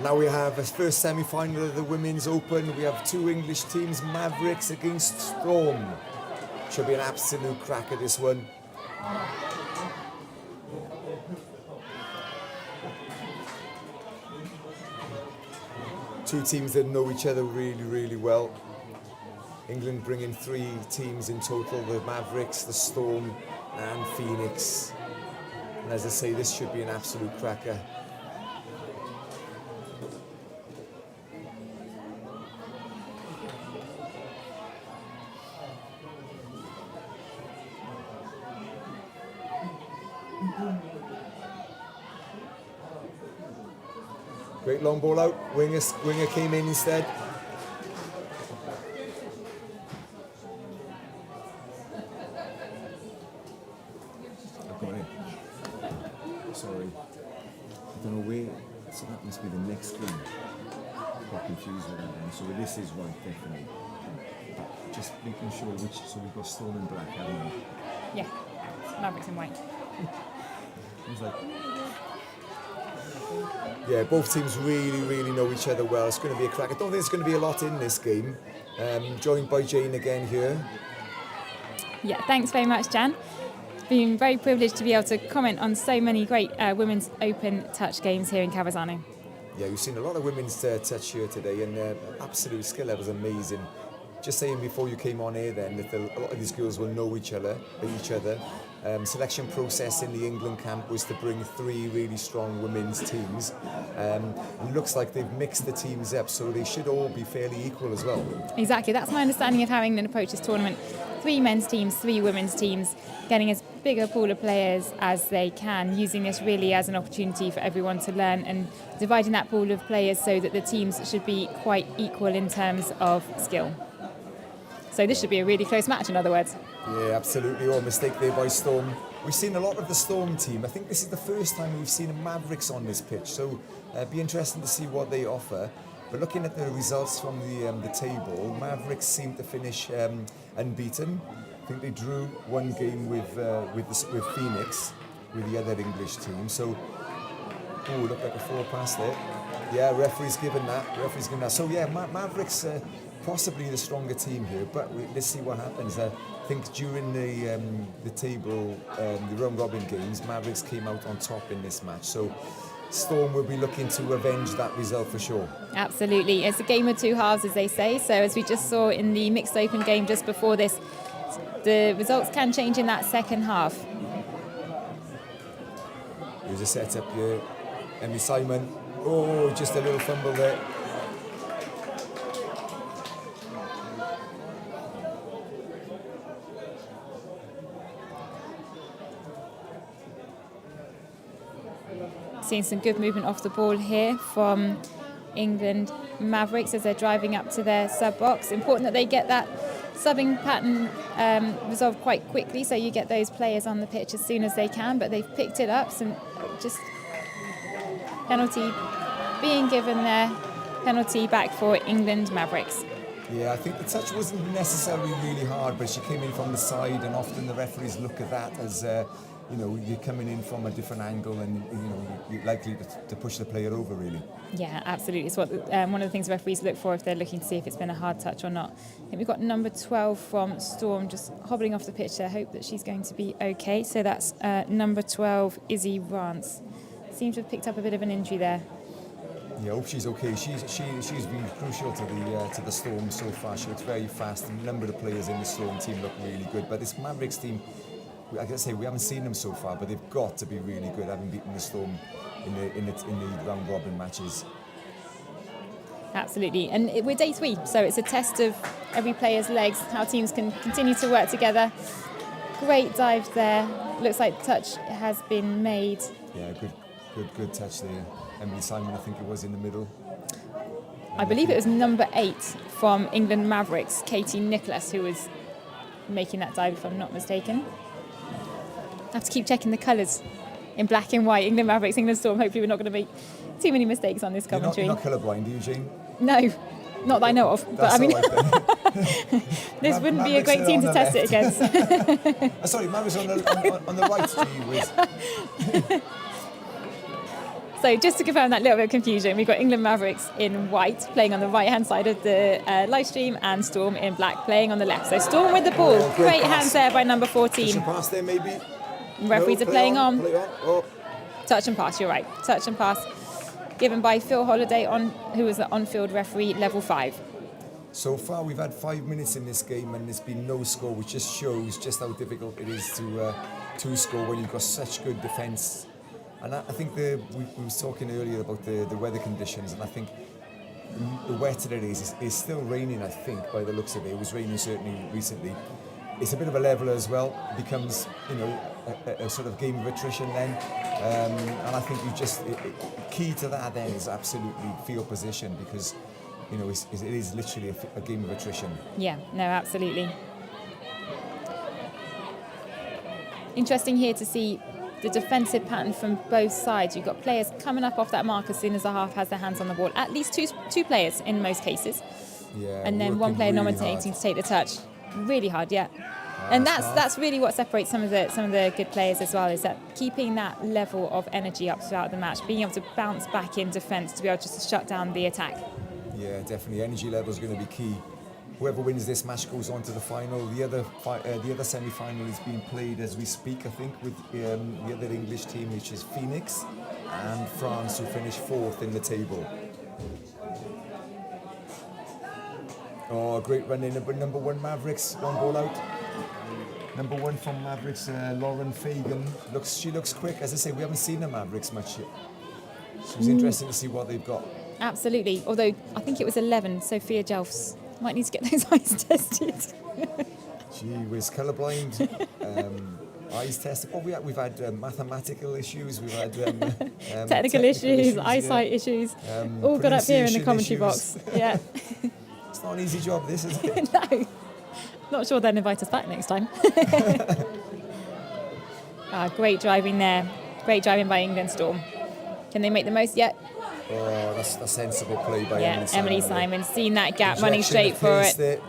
Now we have a first semi-final of the Women's Open. We have two English teams, Mavericks against Storm. Should be an absolute cracker, this one. Two teams that know each other really, really well. England bringing 3 teams in total, the Mavericks, the Storm and Phoenix. And as I say, this should be an absolute cracker. Great long ball out. Winger came in instead. I've got it. Sorry. I don't know where. So that must be the next screen. Got confused with that one. So this is right, definitely. Just making sure which. So we've got Storm in black, haven't we? Yeah. Mavericks in white. I was like. Yeah, both teams really, really know each other well. It's going to be a crack. I don't think there's going to be a lot in this game. Joined by Jane again here. Yeah, thanks very much, Jan. Been very privileged to be able to comment on so many great Women's Open touch games here in Calvisano. Yeah, we've seen a lot of women's touch here today, and absolute skill level is amazing. Just saying before you came on air then that a lot of these girls will know each other. Selection process in the England camp was to bring 3 really strong women's teams. And it looks like they've mixed the teams up, so they should all be fairly equal as well. Exactly, that's my understanding of how England approach this tournament. 3 men's teams, 3 women's teams, getting as big a pool of players as they can, using this really as an opportunity for everyone to learn and dividing that pool of players so that the teams should be quite equal in terms of skill. So this should be a really close match, in other words. Yeah, absolutely. Oh, mistake there by Storm. We've seen a lot of the Storm team. I think this is the first time we've seen a Mavericks on this pitch, so it'd be interesting to see what they offer. But looking at the results from the table, Mavericks seem to finish unbeaten. I think they drew 1 game with Phoenix, with the other English team. So, oh, looked like a 4 pass there. Yeah, referee's given that. So yeah, Mavericks. Possibly the stronger team here, but let's see what happens. I think during the table, the round robin games, Mavericks came out on top in this match. So Storm will be looking to avenge that result for sure. Absolutely. It's a game of 2 halves, as they say. So as we just saw in the mixed open game just before this, the results can change in that second half. Here's a setup here. Emily Simon. Oh, just a little fumble there. Seeing some good movement off the ball here from England Mavericks as they're driving up to their sub box. Important that they get that subbing pattern resolved quite quickly, so you get those players on the pitch as soon as they can, but they've picked it up. Some just penalty being given there, penalty back for England Mavericks. Yeah, I think the touch wasn't necessarily really hard, but she came in from the side, and often the referees look at that as you're coming in from a different angle, and you're likely to push the player over, really. Yeah, absolutely. It's what one of the things referees look for if they're looking to see if it's been a hard touch or not. I think we've got number 12 from Storm just hobbling off the pitch there. Hope that she's going to be okay. So that's number 12, Izzy Rance. Seems to have picked up a bit of an injury there. Yeah, I hope she's okay. She's been crucial to the Storm so far. She looks very fast, and a number of the players in the Storm team look really good. But this Mavericks team, like I say, we haven't seen them so far, but they've got to be really good, having beaten the Storm in the round robin matches. Absolutely, and we're day 3, so it's a test of every player's legs, how teams can continue to work together. Great dive there. Looks like touch has been made. Yeah, good touch there. Emily Simon, I think it was in the middle. I believe it was number 8 from England Mavericks, Katie Nicholas, who was making that dive, if I'm not mistaken. I have to keep checking the colours in black and white. England Mavericks, England Storm. Hopefully we're not going to make too many mistakes on this commentary. You're not colourblind, are you, Jane? No, not that I know of. But I mean, this wouldn't be a great team to test it against. Sorry, Mavericks on the right, gee whiz. So just to confirm that little bit of confusion, we've got England Mavericks in white playing on the right-hand side of the live stream, and Storm in black playing on the left. So Storm with the ball. Oh, great pass. hands there by number 14. Touch and pass there, maybe. Referees are playing on. Play on. Oh. Touch and pass, you're right. Touch and pass given by Phil Holliday, who was the on-field referee, level 5. So far, we've had 5 minutes in this game, and there's been no score, which just shows just how difficult it is to score when you've got such good defence. And I think we were talking earlier about the weather conditions, and I think the wetter it is still raining, I think, by the looks of it. It was raining certainly recently. It's a bit of a leveler as well. It becomes, a sort of game of attrition then. And I think key to that then is absolutely field position, because it is literally a game of attrition. Yeah, no, absolutely. Interesting here to see the defensive pattern from both sides. You've got players coming up off that mark as soon as the half has their hands on the ball. At least two players in most cases. Yeah, and then one player really nominating hard. to take the touch. Really hard, yeah. And that's really what separates some of the good players as well, is that keeping that level of energy up throughout the match, being able to bounce back in defence to be able just to shut down the attack. Yeah, definitely. Energy level is going to be key. Whoever wins this match goes on to the final. The other semi-final is being played as we speak, I think, with the other English team, which is Phoenix and France, who finished 4th in the table. Oh, great run in. Number 1 Mavericks, 1 ball out. Number 1 from Mavericks, Lauren Fagan. She looks quick. As I say, we haven't seen the Mavericks much yet. So it's interesting to see what they've got. Absolutely. Although I think it was 11, Sophia Jelfs. Might need to get those eyes tested. Gee whiz, colourblind, eyes tested. Oh, we've had mathematical issues. We've had technical issues, eyesight issues. All got up here in the commentary box. Yeah. It's not an easy job, this, is it? No. Not sure they'll invite us back next time. Great driving there. Great driving by England Storm. Can they make the most yet? Oh, that's a sensible play by Emily Simon. Seeing that gap, running straight for it. There.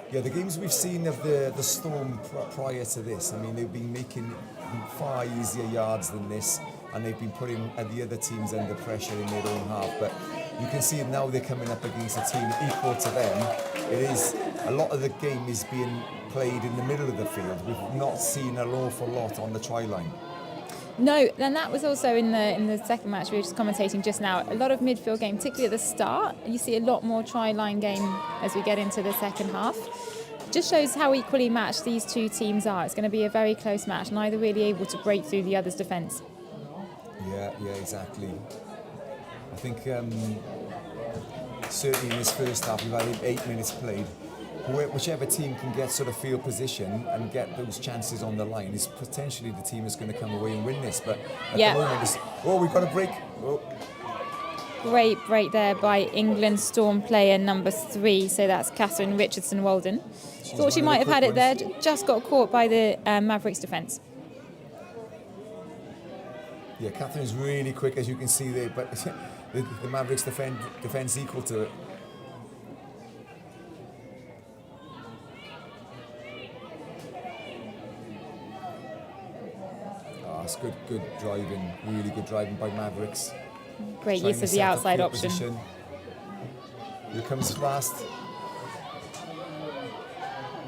Yeah, the games we've seen of the Storm prior to this, I mean, they've been making far easier yards than this, and they've been putting the other teams under pressure in their own half. But you can see now they're coming up against a team equal to them. It is a lot of the game is being played in the middle of the field. We've not seen an awful lot on the try line. No, and that was also in the second match we were just commentating just now. A lot of midfield game, particularly at the start. You see a lot more try-line game as we get into the second half. Just shows how equally matched these two teams are. It's going to be a very close match, neither really able to break through the other's defence. Yeah, exactly. I think certainly in this first half we've had 8 minutes played. Whichever team can get sort of field position and get those chances on the line is potentially the team that's going to come away and win this. But at the moment, we've got a break. Oh. Great break there by England Storm player number 3. So that's Catherine Richardson-Walden. Thought she might have had it there, just got caught by the Mavericks defence. Yeah, Catherine's really quick, as you can see there, but the Mavericks defence equal to it. It's good driving, really good driving by Mavericks. Great use of the outside option. Position. Here comes last.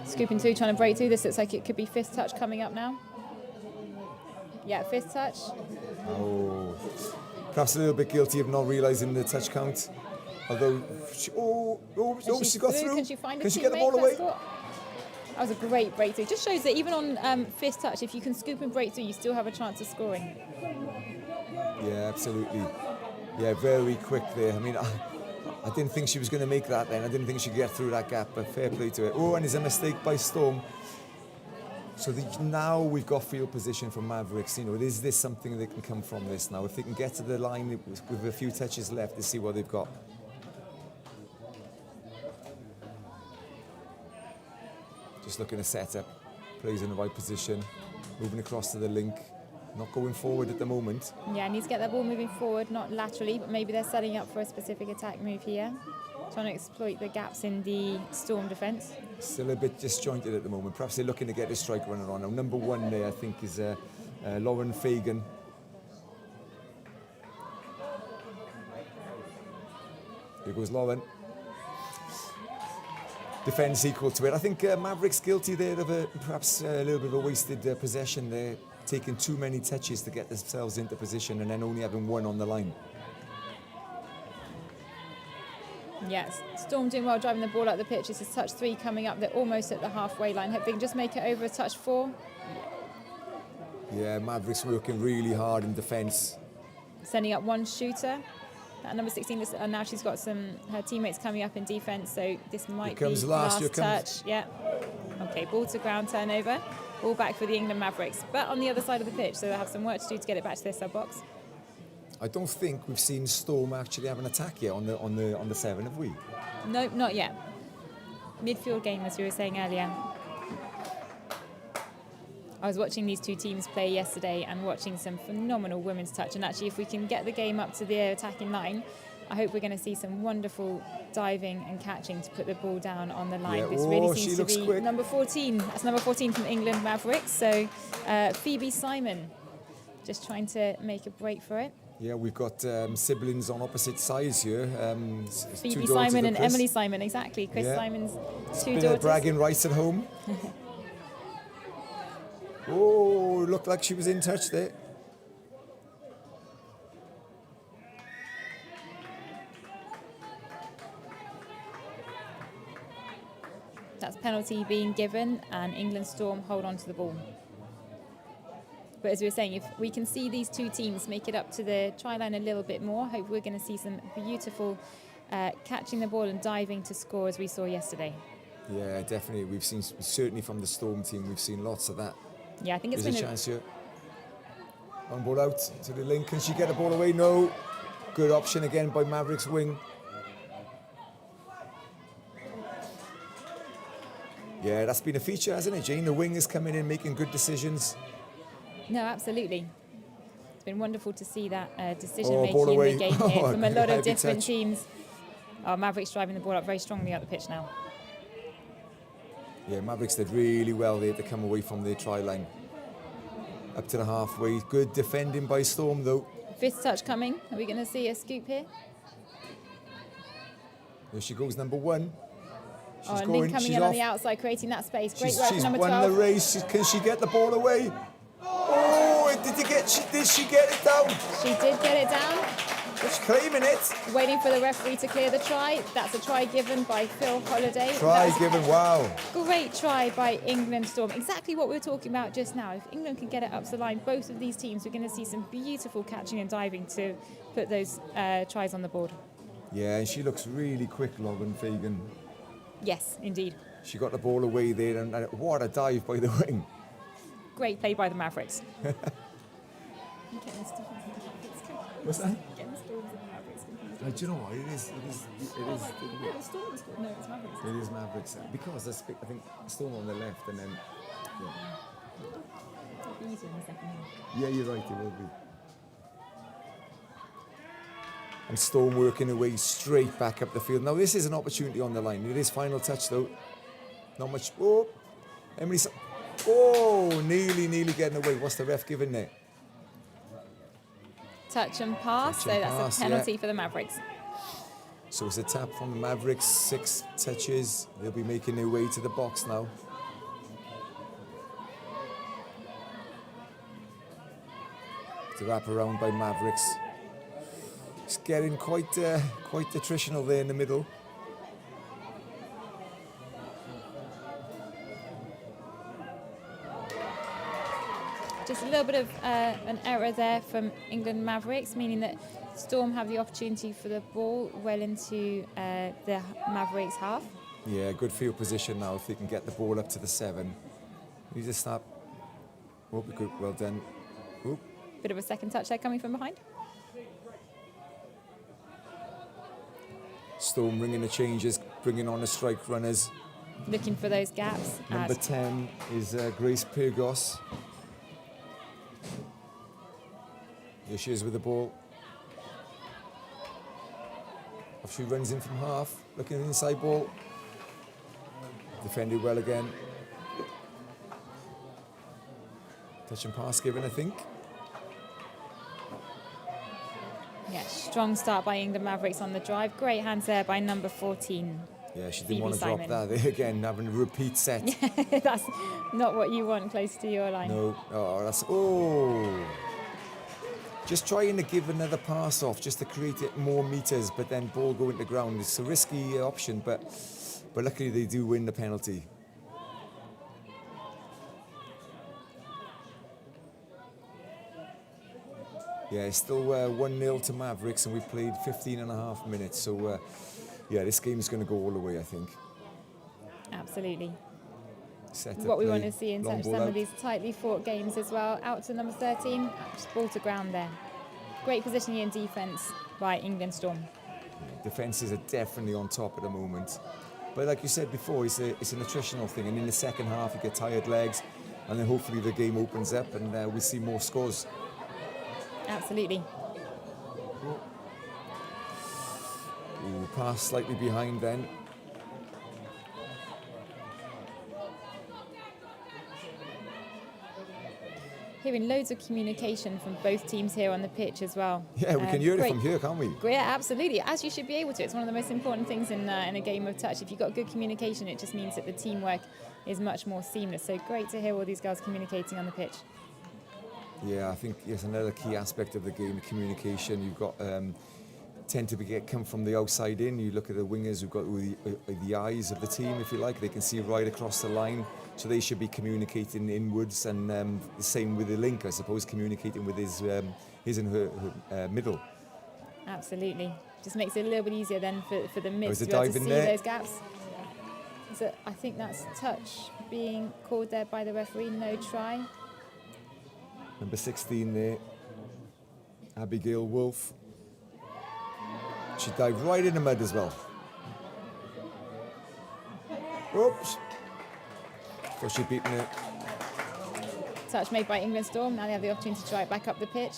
Scooping through, trying to break through. This looks like it could be fifth touch coming up now. Yeah, fifth touch. Oh, perhaps a little bit guilty of not realising the touch count. Although, she got through. Can she find Can she get the ball away? That was a great breakthrough. Just shows that even on fifth touch, if you can scoop and break through, you still have a chance of scoring. Yeah, absolutely. Yeah, very quick there. I mean, I didn't think she was going to make that then. I didn't think she'd get through that gap, but fair play to her. Oh, and there's a mistake by Storm. So now we've got field position from Mavericks. Is this something that can come from this now? If they can get to the line with a few touches left to see what they've got. Just looking to set up, plays in the right position, moving across to the link, not going forward at the moment. Yeah, needs to get that ball moving forward, not laterally, but maybe they're setting up for a specific attack move here, trying to exploit the gaps in the Storm defence. Still a bit disjointed at the moment. Perhaps they're looking to get a strike runner on. Now, number 1 there, I think, is Lauren Fagan. Here goes Lauren. Defence equal to it. I think Mavericks guilty there of perhaps a little bit of a wasted possession there, taking too many touches to get themselves into position and then only having one on the line. Yes, Storm doing well driving the ball up the pitch. This is touch 3 coming up. They're almost at the halfway line. Hope they can just make it over a touch 4. Yeah, Mavericks working really hard in defence. Sending up one shooter. That number 16, now she's got her teammates coming up in defence, so this might be last touch. Yeah. Okay, ball to ground turnover. Ball back for the England Mavericks, but on the other side of the pitch, so they'll have some work to do to get it back to their sub box. I don't think we've seen Storm actually have an attack yet on the 7, have we? No, not yet. Midfield game, as we were saying earlier. I was watching these two teams play yesterday and watching some phenomenal women's touch. And actually, if we can get the game up to the attacking line, I hope we're going to see some wonderful diving and catching to put the ball down on the line. Yeah. This really seems to be quick. number 14. That's number 14 from England Mavericks. So Phoebe Simon just trying to make a break for it. Yeah, we've got siblings on opposite sides here. Phoebe Simon and Emily Simon, exactly. Chris Simon's two daughters. Bragging rights at home. Oh, looked like she was in touch there. That's penalty being given, and England Storm hold on to the ball. But as we were saying, if we can see these two teams make it up to the try line a little bit more, hope we're going to see some beautiful catching the ball and diving to score as we saw yesterday. Yeah, definitely. We've seen, certainly from the Storm team, we've seen lots of that. Yeah, I think it's There's a chance here. One ball out to the link. Can she get the ball away? No. Good option again by Mavericks wing. Yeah, that's been a feature, hasn't it, Jane? The wing is coming in, making good decisions. No, absolutely. It's been wonderful to see that decision-making in the game here from a lot of different teams. Mavericks driving the ball up very strongly up the pitch now. Yeah, Mavericks did really well there to come away from their try line. Up to the halfway. Good defending by Storm, though. Fifth touch coming. Are we going to see a scoop here? There she goes, number 1. She's Lynn coming in on the outside, creating that space. Great work from number 12. She's won the race. Can she get the ball away? Oh, did she get it down? She did get it down. She's claiming it. Waiting for the referee to clear the try. That's a try given by Phil Holliday. Try given, wow. Great try by England Storm. Exactly what we were talking about just now. If England can get it up to the line, both of these teams, we're going to see some beautiful catching and diving to put those tries on the board. Yeah, and she looks really quick, Lauren Fagan. Yes, indeed. She got the ball away there, and what a dive by the wing. Great play by the Mavericks. What's that? Do you know what? It is. No, it's Storm. No, it's Mavericks. It is Mavericks. Because I think Storm on the left and then... Yeah. It'll be easier in the second half. Yeah, you're right, it will be. And Storm working away straight back up the field. Now, this is an opportunity on the line. It is final touch, though. Not much... Oh! Emily... Oh! Nearly getting away. What's the ref giving there? Touch and pass, so that's a penalty for the Mavericks. So it's a tap from the Mavericks, 6 touches. They'll be making their way to the box now. It's a wrap around by Mavericks. It's getting quite attritional there in the middle. Just a little bit of an error there from England Mavericks, meaning that Storm have the opportunity for the ball well into the Mavericks half. Yeah, good field position now if they can get the ball up to the 7. Needs a snap. Oh, good, well done. Oh. Bit of a second touch there coming from behind. Storm ringing the changes, bringing on the strike runners. Looking for those gaps. Number 10 is Grace Pyrgos. Here she is with the ball. Off she runs in from half, looking at the inside ball. Defended well again. Touch and pass given, I think. Yeah, strong start by England Mavericks on the drive. Great hands there by number 14. Yeah, she didn't Phoebe want to Simon. drop that. Again, having a repeat set. That's not what you want close to your line. No. Oh, that's... Oh! Just trying to give another pass off, just to create it more meters, but then ball going to the ground. It's a risky option, but luckily they do win the penalty. Yeah, it's still 1-0 to Mavericks, and we've played 15 and a half minutes. So, yeah, this game is going to go all the way, I think. Absolutely. Set What we play, want to see in long some ball of out. these tightly fought games as well. Out to number 13, just ball to ground there. Great positioning in defence by England Storm. Defences are definitely on top at the moment. But like you said before, it's an attritional thing. And in the second half, you get tired legs. And then hopefully the game opens up and we see more scores. Absolutely. Ooh, pass slightly behind then. Hearing loads of communication from both teams here on the pitch as well. Yeah, we can hear it great. from here, can't we? Yeah, absolutely. As you should be able to. It's one of the most important things in a game of touch. If you've got good communication, it just means that the teamwork is much more seamless. So great to hear all these girls communicating on the pitch. Yeah, I think it's another key aspect of the game, the communication. You've got tend to come from the outside in. You look at the wingers who've got the eyes of the team, if you like. They can see right across the line, so they should be communicating inwards. And the same with the link, I suppose, communicating with his and her middle. Absolutely. Just makes it a little bit easier then for the mids There's to a be able to dive in see there. those gaps. So I think that's touch being called there by the referee. No try. Number 16 there, Abigail Wolf. She dived right in the mud as well. Oops. Thought she'd beaten it. Touch made by England Storm. Now they have the opportunity to try it back up the pitch.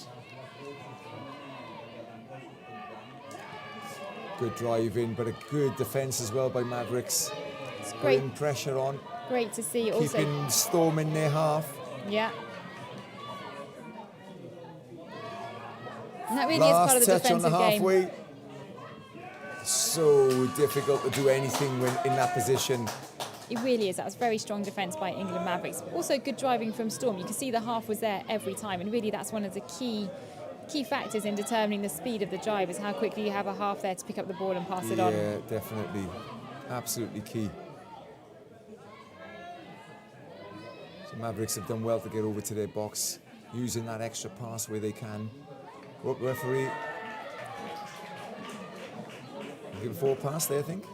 Good drive in, but a good defence as well by Mavericks. It's great. Putting pressure on, Great to see. Also, keeping Storm in their half. yeah. And that really Last is part of the touch on the defensive game. halfway. So difficult to do anything when in that position. It really is. That was very strong defence by England Mavericks. Also good driving from Storm. You can see the half was there every time, and really that's one of the key factors in determining the speed of the drive is how quickly you have a half there to pick up the ball and pass it on. Yeah, definitely. Absolutely key. So Mavericks have done well to get over to their box, using that extra pass where they can. Up referee. Give a forward pass there, I think.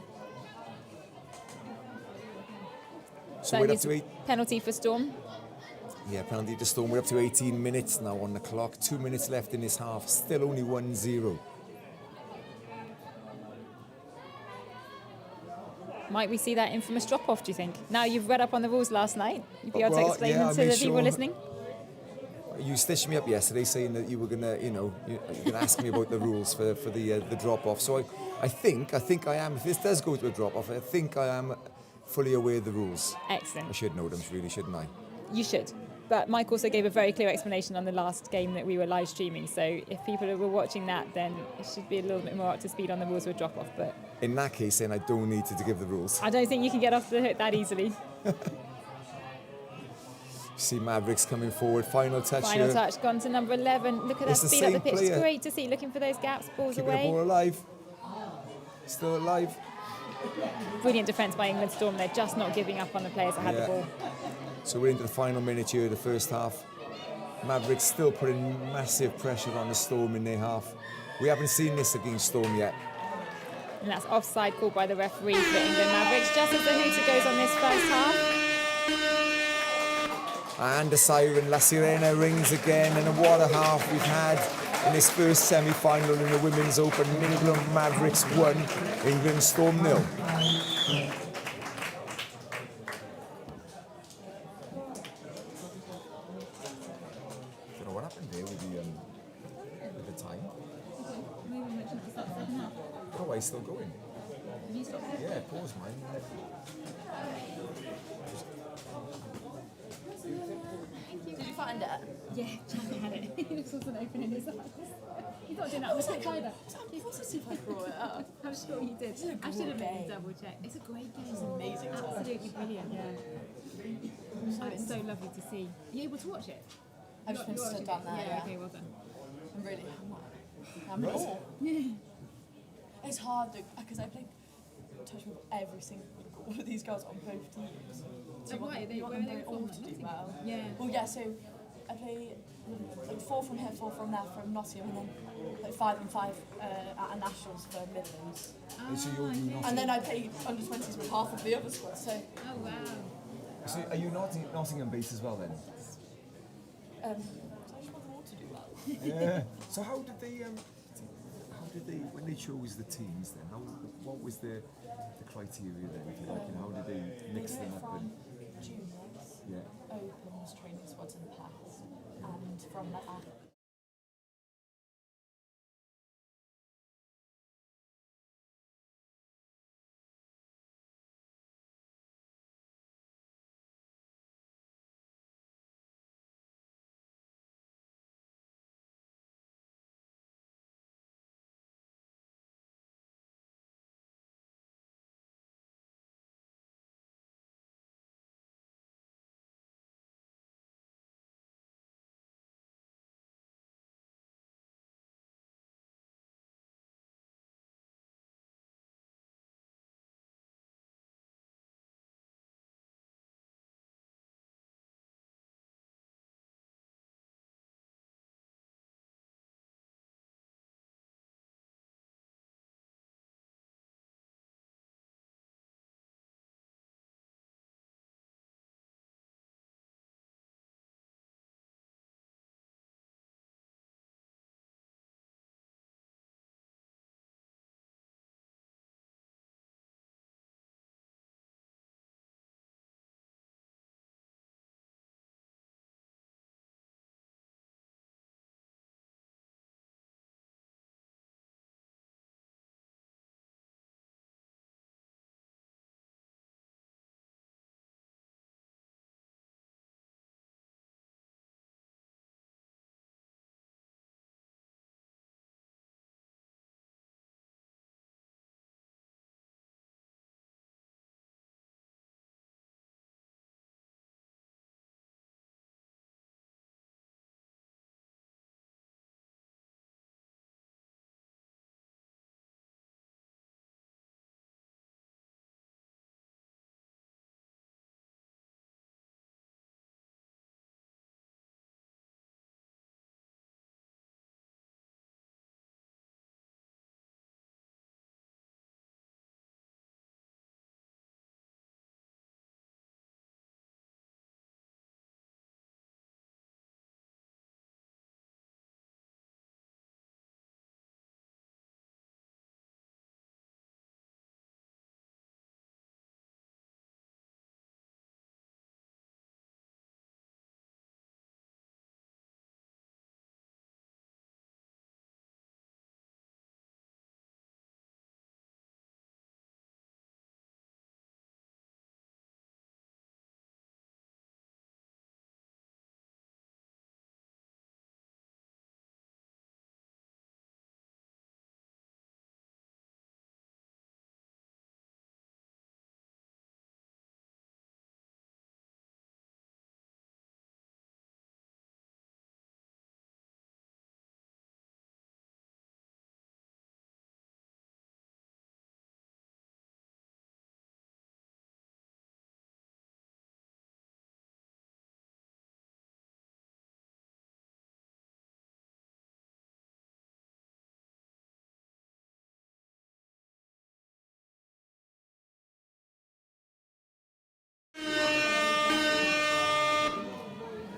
So That we're up is to 8. penalty for Storm. Yeah, penalty to Storm. We're up to 18 minutes now on the clock. 2 minutes left in this half. Still only 1-0. Might we see that infamous drop-off, do you think? Now you've read up on the rules last night. You'd be able to Well, explain yeah, them I to made the people sure- listening. You stitched me up yesterday saying that you were gonna, you're gonna ask me about the rules for the drop off. So I think I am. If this does go to a drop off, I think I am fully aware of the rules. I Excellent. should know them, really, shouldn't I? You should. But Mike also gave a very clear explanation on the last game that we were live streaming. So if people were watching that, then it should be a little bit more up to speed on the rules of a drop off. But In that case, then I don't need to give the rules. I don't think you can get off the hook that easily. See Mavericks coming forward. Final touch Final here. touch gone to number 11. Look at that It's the speed up the same pitch. It's player. great to see. Looking for those gaps. Balls Keeping the away. ball alive. Still alive. Brilliant defence by England Storm. They're just not giving up on the players that had the Yeah. ball. So we're into the final minute here, the first half. Mavericks still putting massive pressure on the Storm in their half. We haven't seen this against Storm yet. And that's offside called by the referee for England Mavericks, just as the hooter goes on this first half. And the siren, La Sirena rings again, and what a half we've had in this first semi-final in the Women's Open. England Mavericks 1, England Storm 0. Don't know what happened there with the time. Oh, I still going? Yeah, pause mine. Did you find it? Yeah, Jan had it. He just wasn't opening his eyes. He's not doing that on the pitch either. I'm positive I brought it up. I'm sure you did. I should have made a double check. It's a great game. It's amazing. Absolutely brilliant, yeah. And it's so lovely to see. Are you able to watch it? I've just been stood down there. Yeah, okay, well done. I'm in awe. It's hard because I played touch with every single one of these girls on both teams. So Oh, right, you want where them are they all from? to do well. Yeah. Well, yeah, so I play like 4 from here, 4 from there, from Nottingham, and then like 5 and 5 at a nationals for Midlands. So you're not. And then I play under 20s with half of the other squad. So Oh, wow. So are you Nottingham based as well then? so I just want them all to do well. Yeah. So how did they when they chose the teams then? What was the criteria then? If you like, and how did they mix They do them it up? from And juniors, yeah. opens, training squads in the past, and from like that.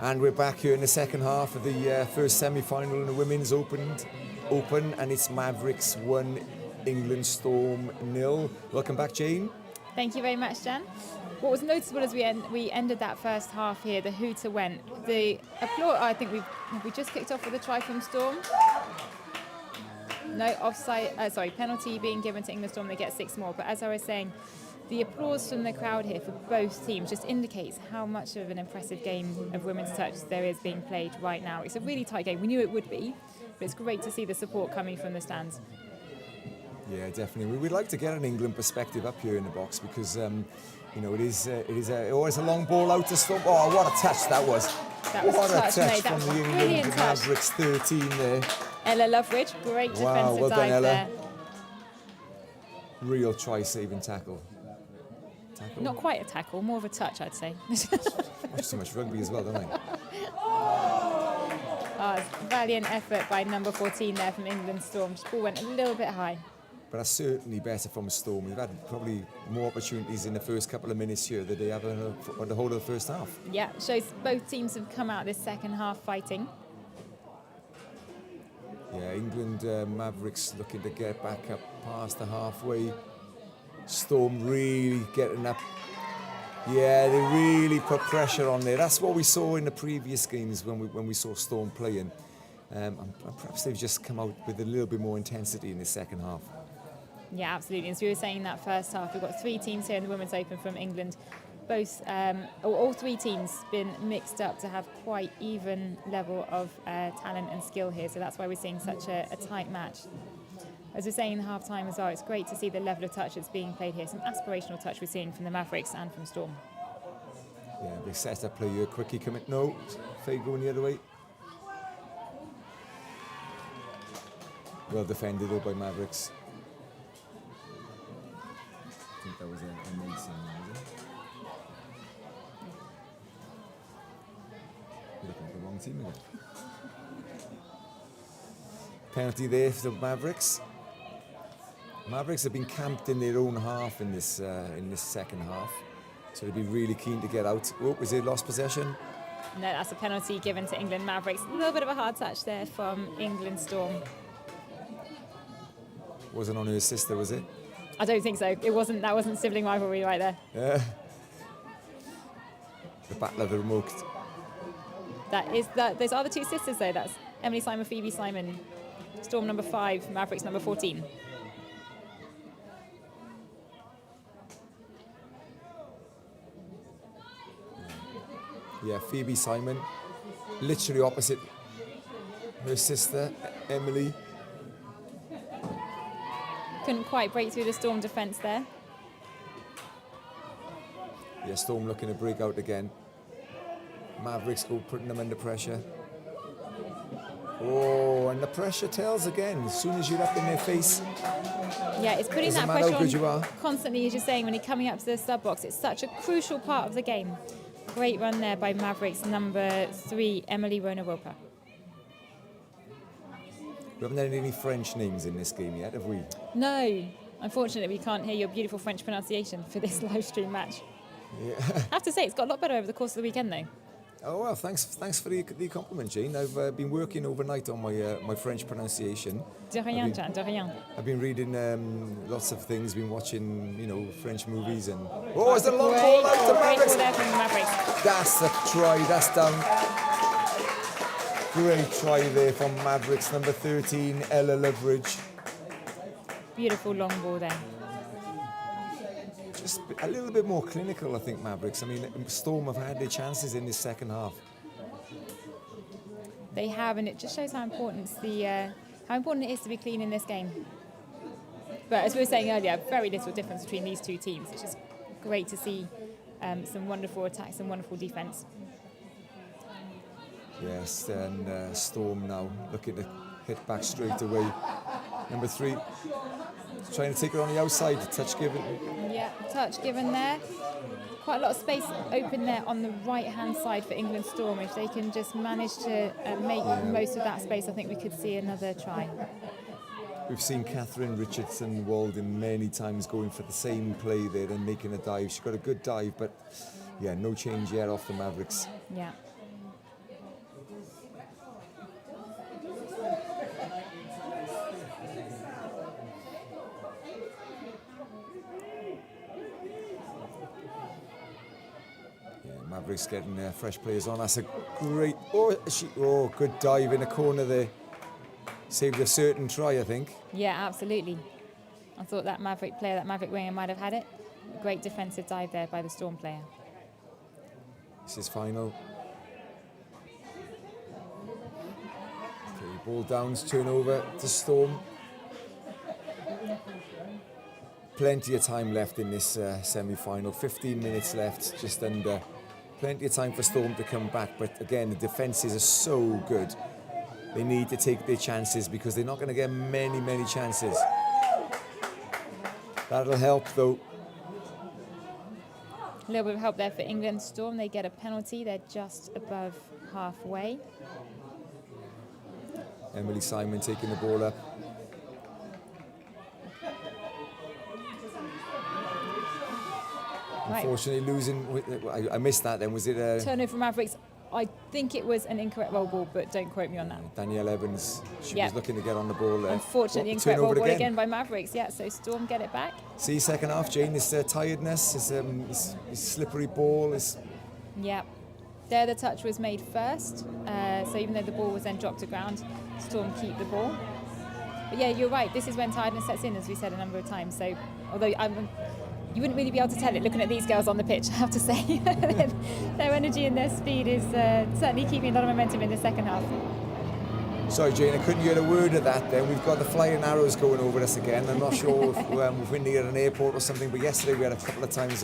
And we're back here in the second half of the first semi-final in the Women's Open, and it's Mavericks 1, England Storm 0. Welcome back, Jane. Thank you very much, Jan. What was noticeable as we ended that first half here, the hooter went. The applaud, I think we just kicked off with a try from Storm. No offside, penalty being given to England Storm, they get 6 more. But as I was saying, the applause from the crowd here for both teams just indicates how much of an impressive game of women's touch there is being played right now. It's a really tight game. We knew it would be, but it's great to see the support coming from the stands. Yeah, definitely. We'd like to get an England perspective up here in the box because, it's a long ball out to Storm. Oh, what a touch that was. That was what a touch, mate. from That the was a brilliant England touch. Mavericks 13 there. Ella Loveridge, great defensive well done, dive Ella. there. Real try-saving tackle. Not quite a tackle, more of a touch, I'd say. Watch too much rugby as well, don't I? Valiant effort by number 14 there from England Storm. Just ball went a little bit high. But that's certainly better from Storm. We've had probably more opportunities in the first couple of minutes here than they have on the whole of the first half. Yeah, shows both teams have come out this second half fighting. Yeah, England Mavericks looking to get back up past the halfway. Storm really getting up. Yeah, they really put pressure on there. That's what we saw in the previous games when we saw Storm playing. And perhaps they've just come out with a little bit more intensity in the second half. Yeah, absolutely. As we were saying in that first half, we've got 3 teams here in the Women's Open from England. All 3 teams been mixed up to have quite even level of talent and skill here. So that's why we're seeing such a tight match. As we're saying in half-time as well, it's great to see the level of touch that's being played here. Some aspirational touch we're seeing from the Mavericks and from Storm. Yeah, big set-up play here. Quickie commit. No, fade going the other way. Well defended though by Mavericks. I think that was a Mason, was it? You're looking at the wrong team again. Penalty there for the Mavericks. Mavericks have been camped in their own half in this second half, so they'll be really keen to get out. Oh, was it lost possession? No, that's a penalty given to England Mavericks. A little bit of a hard touch there from England Storm. Wasn't on her sister, was it? I don't think so. It wasn't. That wasn't sibling rivalry right there. Yeah. The battle of the remote. Those are the 2 sisters though. That's Emily Simon, Phoebe Simon. Storm number 5, Mavericks number 14. Yeah, Phoebe Simon, literally opposite her sister, Emily. Couldn't quite break through the Storm defence there. Yeah, Storm looking to break out again. Mavericks go putting them under pressure. Oh, and the pressure tells again. As soon as you're up in their face. Yeah, it's putting Doesn't that matter how pressure good you on are. constantly, as you're saying, when you're coming up to the sub box. It's such a crucial part of the game. Great run there by Mavericks number 3, Emily Rona-Roper. We haven't had any French names in this game yet, have we? No, unfortunately, we can't hear your beautiful French pronunciation for this live stream match. Yeah. I have to say, it's got a lot better over the course of the weekend, though. Oh well, thanks for the compliment, Jane. I've been working overnight on my French pronunciation. De rien, Jan, de rien. I've been reading lots of things, been watching French movies and. Oh, it's a long Great ball out to ball, great Mavericks. ball there from the Mavericks. That's a try. That's down. Great try there from Mavericks number 13, Ella Loveridge. Beautiful long ball there. Just a little bit more clinical, I think, Mavericks. I mean, Storm have had their chances in this second half. They have, and it just shows how important it is to be clean in this game. But as we were saying earlier, very little difference between these 2 teams. It's just great to see some wonderful attacks and wonderful defence. Yes, and Storm now looking to hit back straight away. Number 3, trying to take her on the outside, touch given. Yeah, touch given there. Quite a lot of space open there on the right-hand side for England Storm. If they can just manage to make most of that space, I think we could see another try. We've seen Catherine Richardson Walden many times going for the same play there and making a dive. She's got a good dive, but yeah, no change yet off the Mavericks. Yeah. Mavericks getting fresh players on. That's a great. Good dive in the corner there. Saved a certain try, I think. Yeah, absolutely. I thought that Maverick winger might have had it. Great defensive dive there by the Storm player. This is final. Okay, ball downs, turnover to Storm. Plenty of time left in this semi-final. 15 minutes left, just under. Plenty of time for Storm to come back, but again, the defences are so good. They need to take their chances because they're not going to get many chances. That'll help though. A little bit of help there for England. Storm, they get a penalty. They're just above halfway. Emily Simon taking the ball up. Right. Unfortunately losing, I missed that then. Was it a... Turnover for Mavericks. I think it was an incorrect roll ball, but don't quote me on that. Danielle Evans, she was looking to get on the ball there. Unfortunately, incorrect roll ball again by Mavericks. Yeah, so Storm get it back. See, second half, Jane, this tiredness, this slippery ball. Yeah. There the touch was made first, so even though the ball was then dropped to ground, Storm keep the ball. But yeah, you're right, this is when tiredness sets in, as we said a number of times. So although you wouldn't really be able to tell it looking at these girls on the pitch, I have to say. Their energy and their speed is certainly keeping a lot of momentum in the second half. Sorry, Jane, I couldn't get a word of that then. We've got the flying arrows going over us again. I'm not sure if we're near an airport or something, but yesterday we had a couple of times,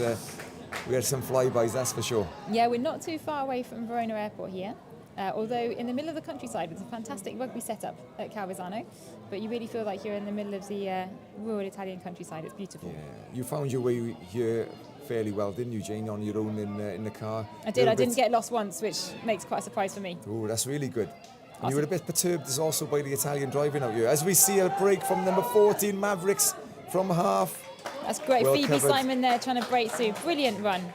we had some flybys, that's for sure. Yeah, we're not too far away from Verona Airport here. Although in the middle of the countryside, it's a fantastic rugby setup at Calvisano, but you really feel like you're in the middle of the rural Italian countryside. It's beautiful. Yeah, you found your way here fairly well, didn't you, Jane, on your own in the car? I did. I didn't get lost once, which makes quite a surprise for me. Oh, that's really good. Awesome. And you were a bit perturbed as also by the Italian driving out here. As we see a break from number 14 Mavericks from half. That's great. Well Phoebe covered. Simon there trying to break through. Brilliant run.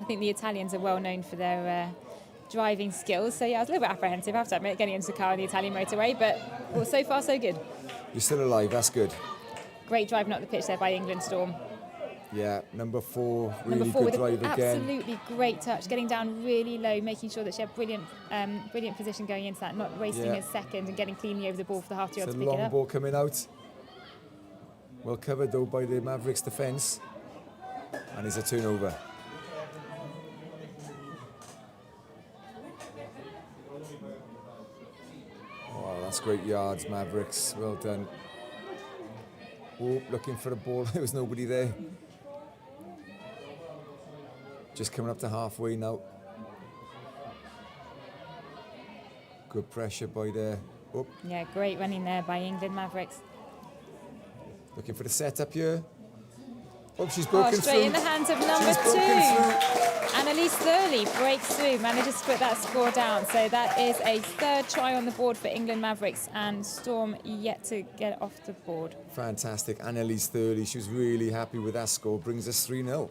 I think the Italians are well known for their driving skills. So yeah, I was a little bit apprehensive, I have to admit, getting into the car on the Italian motorway, but well, so far so good. You're still alive, that's good. Great driving up the pitch there by England Storm. Yeah, number 4, really Number 4 good with drive an again. Absolutely great touch, getting down really low, making sure that she had brilliant position going into that, not wasting a second and getting cleanly over the ball for the half yard It's to a pick it long up. ball coming out. Well covered though by the Mavericks defence. And it's a turnover. Oh, that's great yards, Mavericks. Well done. Oh, looking for a ball. There was nobody there. Just coming up to halfway now. Good pressure by there. Oh, Yeah, great running there by England Mavericks. looking for the setup here. Oh, she's broken Straight through. in the hands of number She's broken 2. Annalise Thurley breaks through, manages to put that score down. So that is a third try on the board for England Mavericks, and Storm yet to get off the board. Fantastic. Annalise Thurley, she was really happy with that score. Brings us 3-0.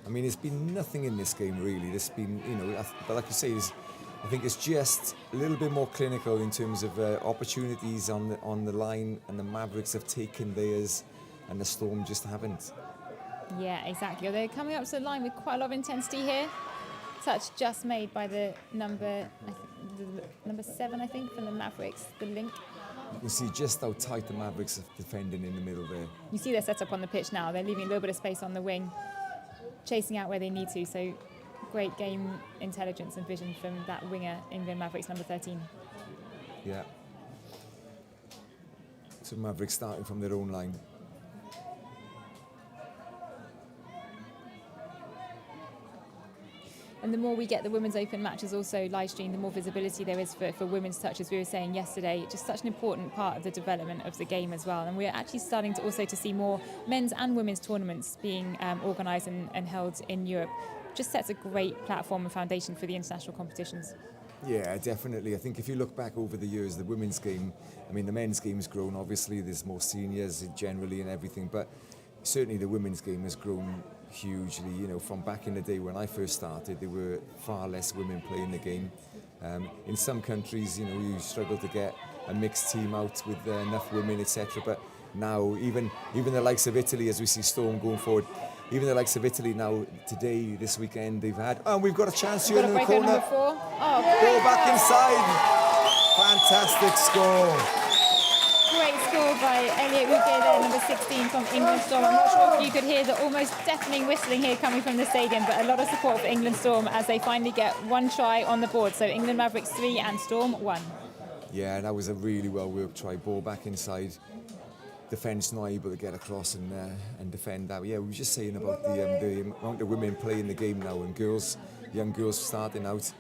I mean, there's been nothing in this game, really. There's been, but like you say, I think it's just a little bit more clinical in terms of opportunities on the line, and the Mavericks have taken theirs, and the Storm just haven't. Yeah, exactly. They're coming up to the line with quite a lot of intensity here. Touch just made by the number 7, I think, from the Mavericks, the link. You can see just how tight the Mavericks are defending in the middle there. You see their setup on the pitch now. They're leaving a little bit of space on the wing, chasing out where they need to. So great game intelligence and vision from that winger, England Mavericks, number 13. Yeah. So Mavericks starting from their own line. And the more we get the Women's Open matches also live streamed, the more visibility there is for women's touch, as we were saying yesterday. Just such an important part of the development of the game as well. And we're actually starting to see more men's and women's tournaments being organised and held in Europe. Just sets a great platform and foundation for the international competitions. Yeah, definitely. I think if you look back over the years, the women's game, I mean, the men's game's grown. Obviously, there's more seniors generally and everything, but certainly the women's game has grown hugely. From back in the day when I first started, there were far less women playing the game. In some countries, you struggle to get a mixed team out with enough women, etc. But now. Even the likes of Italy, as we see Storm going forward, even the likes of Italy now today, this weekend, they've had. Oh, we've got a chance here in the corner. Number 4. Oh, Ball back inside. Fantastic score. Great score by Elliot Ruge there, number 16 from England Storm. I'm not sure if you could hear the almost deafening whistling here coming from the stadium, but a lot of support for England Storm as they finally get 1 try on the board. So England Mavericks 3 and Storm 1. Yeah, that was a really well-worked try. Ball back inside. Defence not able to get across and defend that. Yeah, we were just saying about the amount of women playing the game now and young girls starting out.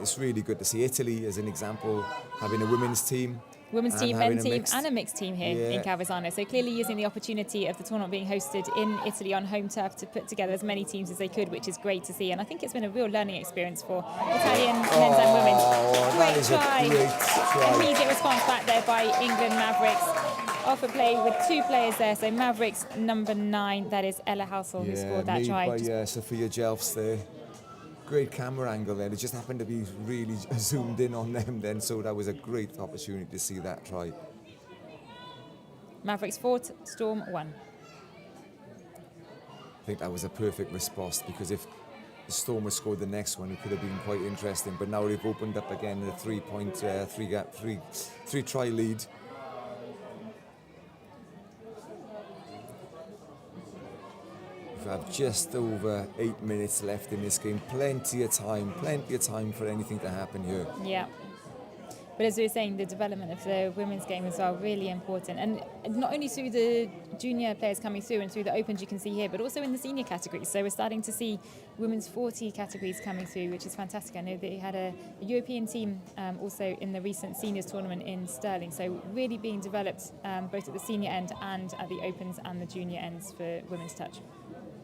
It's really good to see Italy, as an example, having a women's team. Women's team, men's team and a mixed team here in Calvisano. So clearly using the opportunity of the tournament being hosted in Italy on home turf to put together as many teams as they could, which is great to see. And I think it's been a real learning experience for Italian men's and women's. Great try. Immediate response back there by England Mavericks. Off a play with 2 players there. So Mavericks number 9, that is Ella Housel, who scored that try. Made by Sophia Jelfs there. Great camera angle there. It just happened to be really zoomed in on them then, so that was a great opportunity to see that try. Mavericks 4, Storm 1. I think that was a perfect response, because if the Storm had scored the next one, it could have been quite interesting. But now they've opened up again a 3 try lead. We have just over 8 minutes left in this game. Plenty of time for anything to happen here. Yeah. But as we were saying, the development of the women's game as well, really important. And not only through the junior players coming through and through the opens you can see here, but also in the senior categories. So we're starting to see women's 40 categories coming through, which is fantastic. I know they had a European team also in the recent seniors tournament in Stirling. So really being developed both at the senior end and at the opens and the junior ends for women's touch.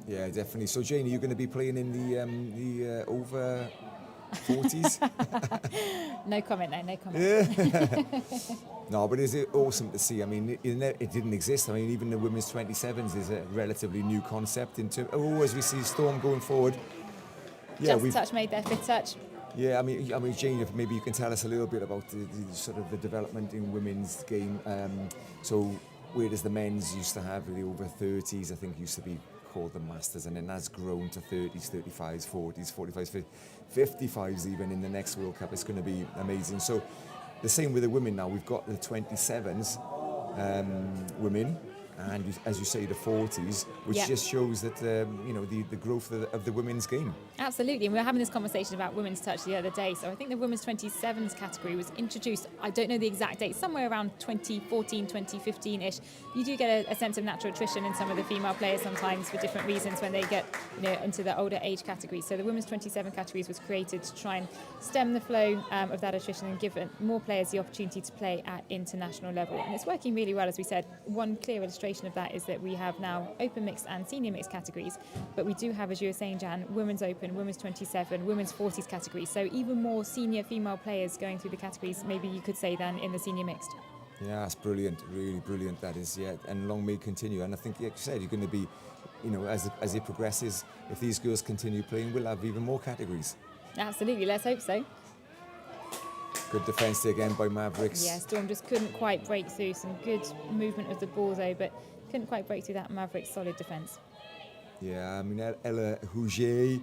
Yeah, definitely. So, Jane, are you going to be playing in the over 40s? No comment, no comment. Yeah. No, but is it awesome to see? I mean, it didn't exist. I mean, even the women's 27s is a relatively new concept. As we see Storm going forward. Yeah, Just touch made their 5th touch. Yeah, I mean, Jane, if maybe you can tell us a little bit about the sort of the development in women's game. So, whereas the men's used to have the over 30s, I think used to be called the Masters, and then that's grown to 30s, 35s, 40s, 45s, 55s even in the next World Cup. It's going to be amazing. So the same with the women now. We've got the 27s women, and as you say, the 40s, which just shows that the growth of the women's game. Absolutely, and we were having this conversation about women's touch the other day. So I think the women's 27s category was introduced, I don't know the exact date, somewhere around 2014, 2015-ish. You do get a sense of natural attrition in some of the female players sometimes for different reasons when they get into the older age categories. So the women's 27 categories was created to try and stem the flow of that attrition and give more players the opportunity to play at international level. And it's working really well, as we said. One clear illustration of that is that we have now open mixed and senior mixed categories, but we do have, as you were saying, Jan, women's open, women's 27, women's 40s categories. So even more senior female players going through the categories, maybe you could say, than in the senior mixed. Yeah, that's brilliant, really brilliant that is, yeah, and long may it continue. And I think, like you said, you're going to be, as it progresses, if these girls continue playing, we'll have even more categories. Absolutely, let's hope so. Good defence again by Mavericks. Yeah, Storm just couldn't quite break through. Some good movement of the ball though, but couldn't quite break through that Mavericks solid defence. Yeah, I mean, Ella Ruge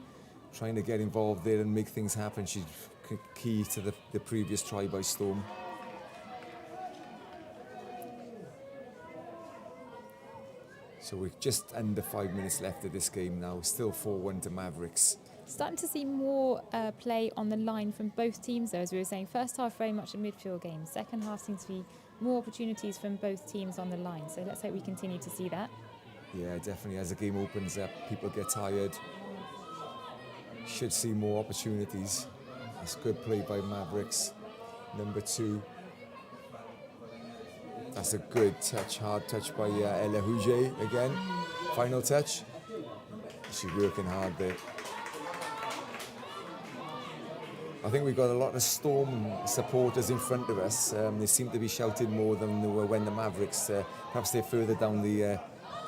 trying to get involved there and make things happen. She's key to the previous try by Storm. So we're just under 5 minutes left of this game now. Still 4-1 to Mavericks. Starting to see more play on the line from both teams, though, as we were saying. First half, very much a midfield game. Second half seems to be more opportunities from both teams on the line. So let's hope we continue to see that. Yeah, definitely. As the game opens up, people get tired. Should see more opportunities. That's good play by Mavericks. Number 2. That's a good touch, hard touch by Ella Ruge again. Final touch. She's working hard there. I think we've got a lot of Storm supporters in front of us. They seem to be shouting more than they were when the Mavericks, perhaps they're further down the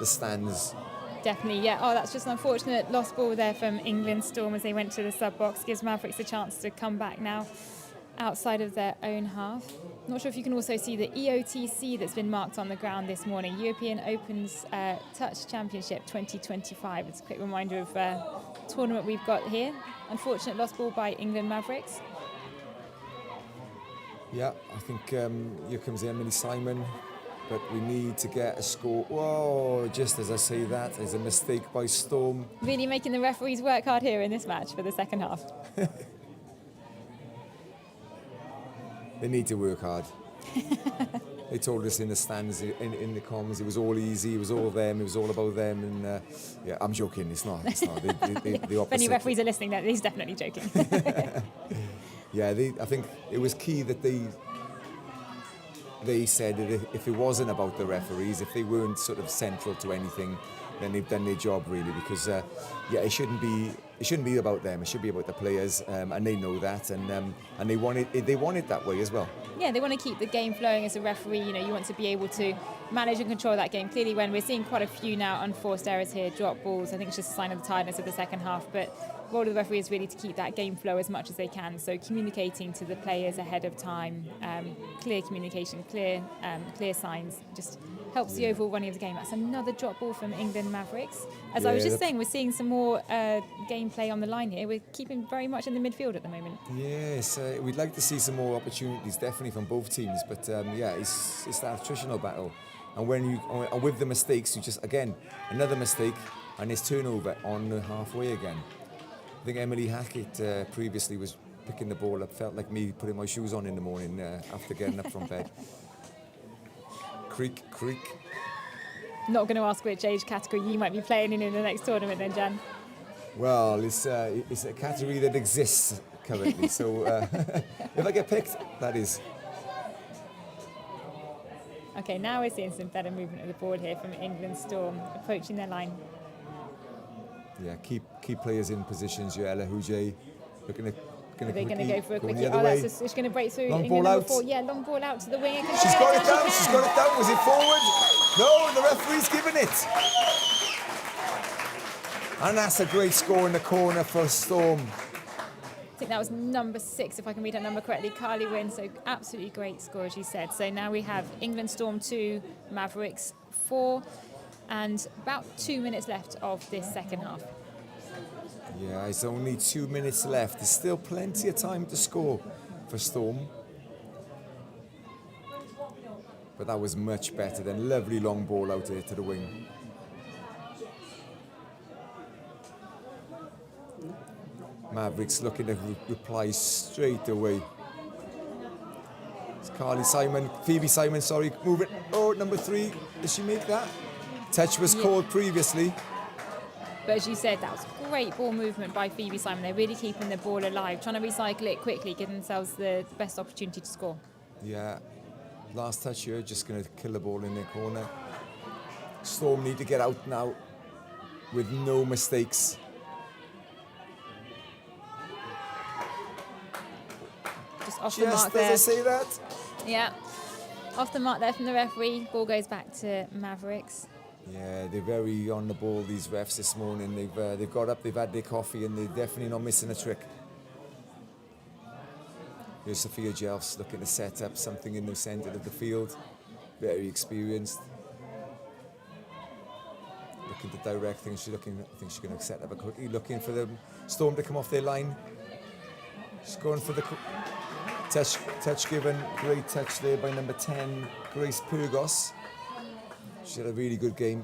stands. Definitely, yeah. Oh, that's just an unfortunate lost ball there from England Storm as they went to the sub box. Gives Mavericks a chance to come back now outside of their own half. Not sure if you can also see the EOTC that's been marked on the ground this morning. European Opens Touch Championship 2025. It's a quick reminder of tournament we've got here. Unfortunate lost ball by England Mavericks. Yeah, I think here comes Emily Simon, but we need to get a score. Whoa, just as I say that, there's a mistake by Storm. Really making the referees work hard here in this match for the second half. They need to work hard. They told us in the stands, in the comms, it was all easy, it was all them, it was all about them. And yeah, I'm joking, it's not. It's not. The opposite. If any referees are listening, he's definitely joking. Yeah, I think it was key that they said that if it wasn't about the referees, if they weren't sort of central to anything, then they've done their job really. Because yeah, it shouldn't be about them. It should be about the players, and they know that, and they want it that way as well. Yeah, they want to keep the game flowing as a referee. You know, you want to be able to manage and control that game. Clearly, when we're seeing quite a few now unforced errors here, drop balls, I think it's just a sign of the tiredness of the second half. But the role of the referee is really to keep that game flow as much as they can. So communicating to the players ahead of time, clear communication, clear signs, just helps the overall running of the game. That's another drop ball from England Mavericks. As I was just saying, we're seeing some more gameplay on the line here. We're keeping very much in the midfield at the moment. Yes, we'd like to see some more opportunities, definitely from both teams. But yeah, it's that attritional battle. And and with the mistakes, you just, again, another mistake, and it's turnover on the halfway again. I think Emily Hackett previously was picking the ball up, felt like me putting my shoes on in the morning after getting up from bed. Creak. Not going to ask which age category you might be playing in the next tournament then, Jan. Well, it's a category that exists currently, so if I get picked, that is. Okay, now we're seeing some better movement of the board here from England Storm, approaching their line. Yeah, keep players in positions. Joella Hujay looking at. Are they going to go for a quickie? It's That's going to break through. Long ball out. Yeah, long ball out to the wing. She's got it down. She's got it down. Was it forward? No, the referee's given it. And that's a great score in the corner for Storm. I think that was number 6, if I can read that number correctly. Carly Wynn, so absolutely great score, as you said. So now we have England Storm 2, Mavericks 4, and about 2 minutes left of this second half. Yeah, it's only 2 minutes left. There's still plenty of time to score for Storm. But that was much better than lovely long ball out there to the wing. Mavericks looking to reply straight away. It's Phoebe Simon, sorry, moving. Oh, number 3, did she make that? Touch was called previously. But as you said, that was great ball movement by Phoebe Simon. They're really keeping the ball alive, trying to recycle it quickly, giving themselves the best opportunity to score. Yeah, last touch here, just going to kill the ball in their corner. Storm need to get out now with no mistakes. Just off the mark there. Does it say that? Yeah, off the mark there from the referee. Ball goes back to Mavericks. Yeah, they're very on the ball, these refs this morning. They've got up, they've had their coffee, and they're definitely not missing a trick. Here's Sophia Jelfs looking to set up something in the centre of the field. Very experienced. Looking to direct things. I think she's going to set up a quickie. Looking for the Storm to come off their line. She's going for the touch given. Great touch there by number 10, Grace Purgos. She had a really good game.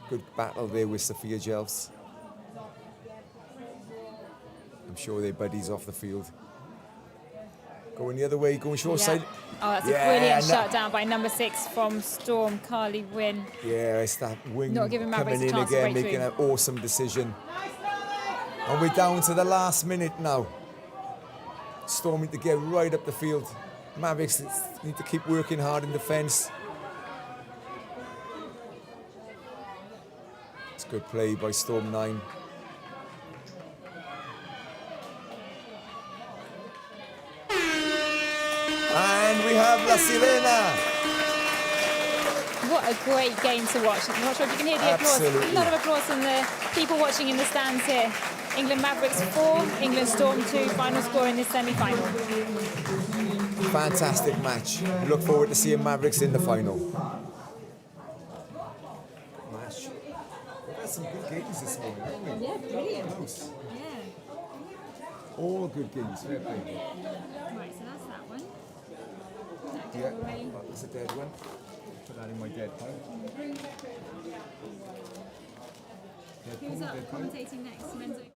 Good battle there with Sophia Jelfs. I'm sure they're buddies off the field. Going the other way, going short side. Oh, that's a brilliant shutdown by number 6 from Storm, Carly Wynn. Yeah, it's that wing not giving Mavericks coming a in chance again, to break making through. an awesome decision. And we're down to the last minute now. Storm need to get right up the field. Mavericks need to keep working hard in defence. It's good play by Storm 9. And we have La Sirena. What a great game to watch. I'm not sure if you can hear the applause. Absolutely. A lot of applause from the people watching in the stands here. England Mavericks 4, England Storm 2, final score in this semi-final. fantastic match. We look forward to seeing Mavericks in the final. Match. We've had some good games this morning, haven't we? Yeah, brilliant. Close. Yeah. All good games. Fair play. Right, so that's that one. That Yeah, go away. that's a dead one. Put that in my dead pile. Who's up commentating next? Menzo.